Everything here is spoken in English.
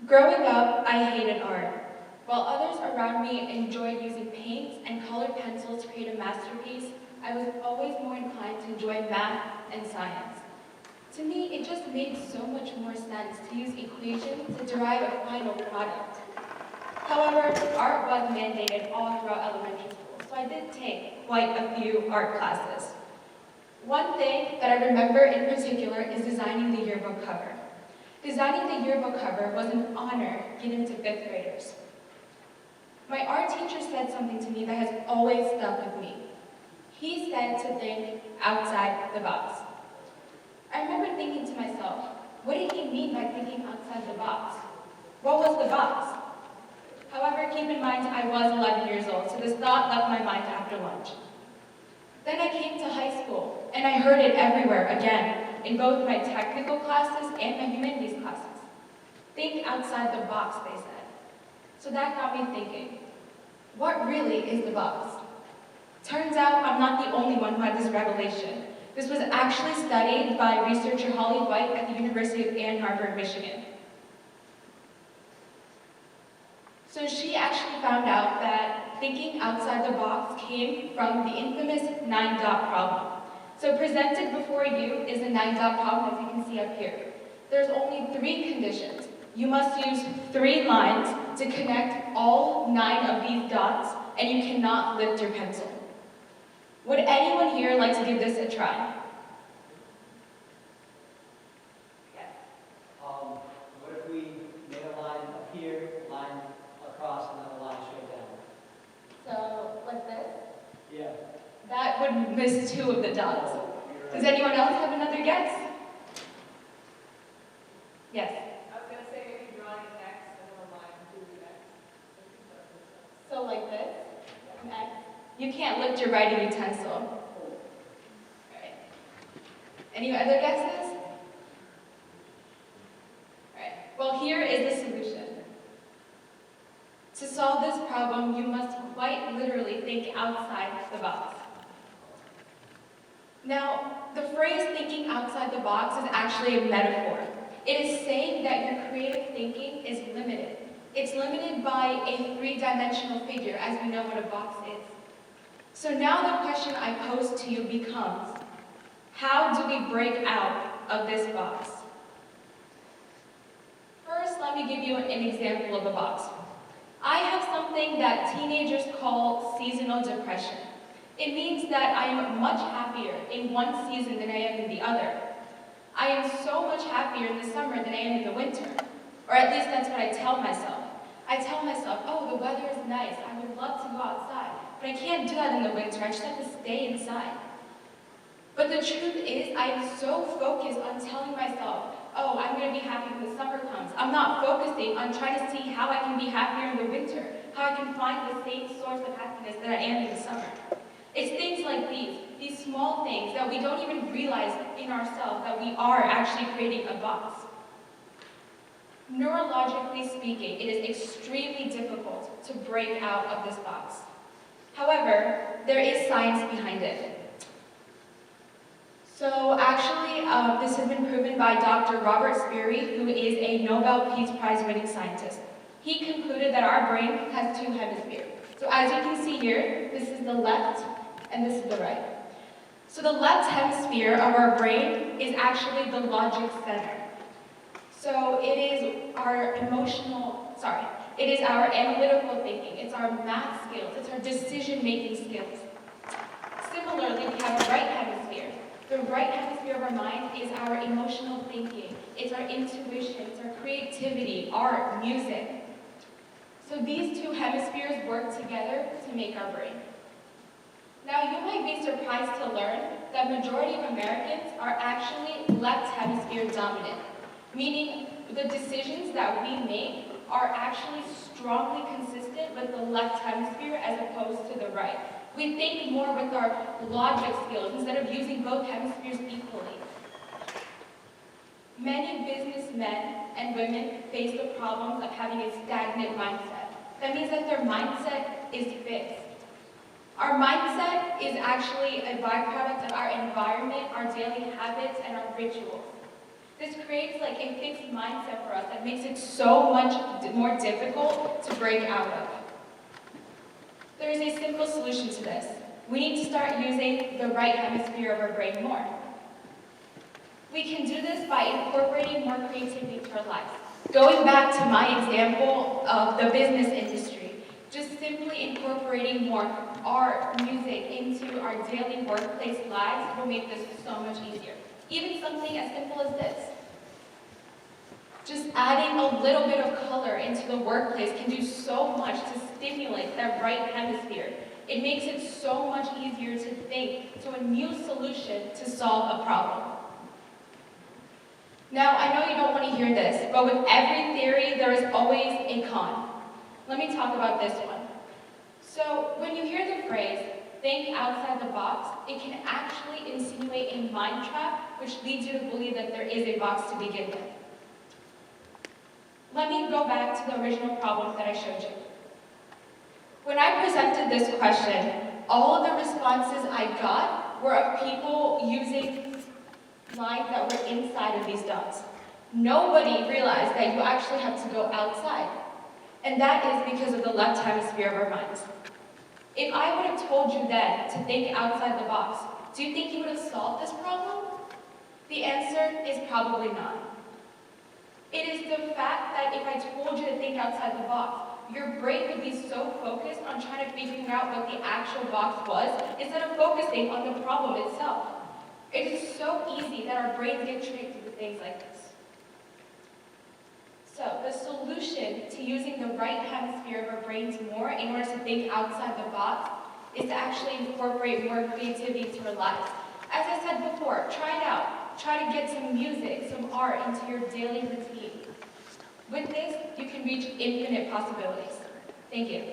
Growing up, I hated art. While others around me enjoyed using paints and colored pencils to create a masterpiece, I was always more inclined to enjoy math and science. To me, it just made so much more sense to use equations to derive a final product. However, art was mandated all throughout elementary school, so I did take quite a few art classes. One thing that I remember in particular is designing the yearbook cover. Designing the yearbook cover was an honor given to 5th graders. My art teacher said something to me that has always stuck with me. He said to think outside the box. I remember thinking to myself, what did he mean by thinking outside the box? What was the box? However, keep in mind I was 11 years old, so this thought left my mind after lunch. Then I came to high school, and I heard it everywhere again, in both my technical classes and my humanities classes. Think outside the box, they said. So that got me thinking, what really is the box? Turns out I'm not the only one who had this revelation. This was actually studied by researcher Holly White at the University of Ann Arbor, Michigan. So she actually found out that thinking outside the box came from the infamous 9-dot problem. So presented before you is a 9-dot problem, as you can see up here. There's only 3 conditions. You must use 3 lines to connect all 9 of these dots, and you cannot lift your pencil. Would anyone here like to give this a try? Yes. What if we made a line up here, line across, and then a line straight down? So, like this? Yeah. That would miss 2 of the dots. Does anyone else have another guess? Yes? I was going to say maybe drawing an X and then a line through the X. So like this? An X? You can't lift your writing utensil. Alright. Any other guesses? Alright. Well, here is the solution. To solve this problem, you must quite literally think outside the box. Now, the phrase thinking outside the box is actually a metaphor. It is saying that your creative thinking is limited. It's limited by a 3-dimensional figure, as we know what a box is. So now the question I pose to you becomes, how do we break out of this box? First, let me give you an example of a box. I have something that teenagers call seasonal depression. It means that I am much happier in one season than I am in the other. I am so much happier in the summer than I am in the winter. Or at least that's what I tell myself. I tell myself, oh, the weather is nice, I would love to go outside. But I can't do that in the winter, I just have to stay inside. But the truth is, I am so focused on telling myself, oh, I'm going to be happy when the summer comes. I'm not focusing on trying to see how I can be happier in the winter, how I can find the same source of happiness that I am in the summer. It's things like these small things that we don't even realize in ourselves that we are actually creating a box. Neurologically speaking, it is extremely difficult to break out of this box. However, there is science behind it. So actually, this has been proven by Dr. Robert Sperry, who is a Nobel Peace Prize winning scientist. He concluded that our brain has 2 hemispheres. So as you can see here, this is the left and this is the right. So the left hemisphere of our brain is actually the logic center. So it is our it is our analytical thinking, it's our math skills, it's our decision-making skills. Similarly, we have a right hemisphere. The right hemisphere of our mind is our emotional thinking, it's our intuition, it's our creativity, art, music. So these 2 hemispheres work together to make our brain. Now, you might be surprised to learn that majority of Americans are actually left hemisphere dominant, meaning the decisions that we make are actually strongly consistent with the left hemisphere as opposed to the right. We think more with our logic skills instead of using both hemispheres equally. Many businessmen and women face the problems of having a stagnant mindset. That means that their mindset is fixed. Our mindset is actually a byproduct of our environment, our daily habits, and our rituals. This creates like a fixed mindset for us that makes it so much more difficult to break out of. There is a simple solution to this. We need to start using the right hemisphere of our brain more. We can do this by incorporating more creativity into our lives. Going back to my example of the business industry, just simply incorporating more art, music into our daily workplace lives will make this so much easier. Even something as simple as this. Just adding a little bit of color into the workplace can do so much to stimulate that right hemisphere. It makes it so much easier to think to a new solution to solve a problem. Now, I know you don't want to hear this, but with every theory, there is always a con. Let me talk about this one. So, when you hear the phrase, think outside the box, it can actually insinuate a mind trap, which leads you to believe that there is a box to begin with. Let me go back to the original problem that I showed you. When I presented this question, all of the responses I got were of people using lines that were inside of these dots. Nobody realized that you actually have to go outside. And that is because of the left hemisphere of our minds. If I would have told you then to think outside the box, do you think you would have solved this problem? The answer is probably not. It is the fact that if I told you to think outside the box, your brain would be so focused on trying to figure out what the actual box was instead of focusing on the problem itself. It is so easy that our brains get tricked into things like this. So, the solution to using the right hemisphere of our brains more in order to think outside the box is to actually incorporate more creativity into our lives. As I said before, try it out. Try to get some music, some art into your daily routine. With this, you can reach infinite possibilities. Thank you.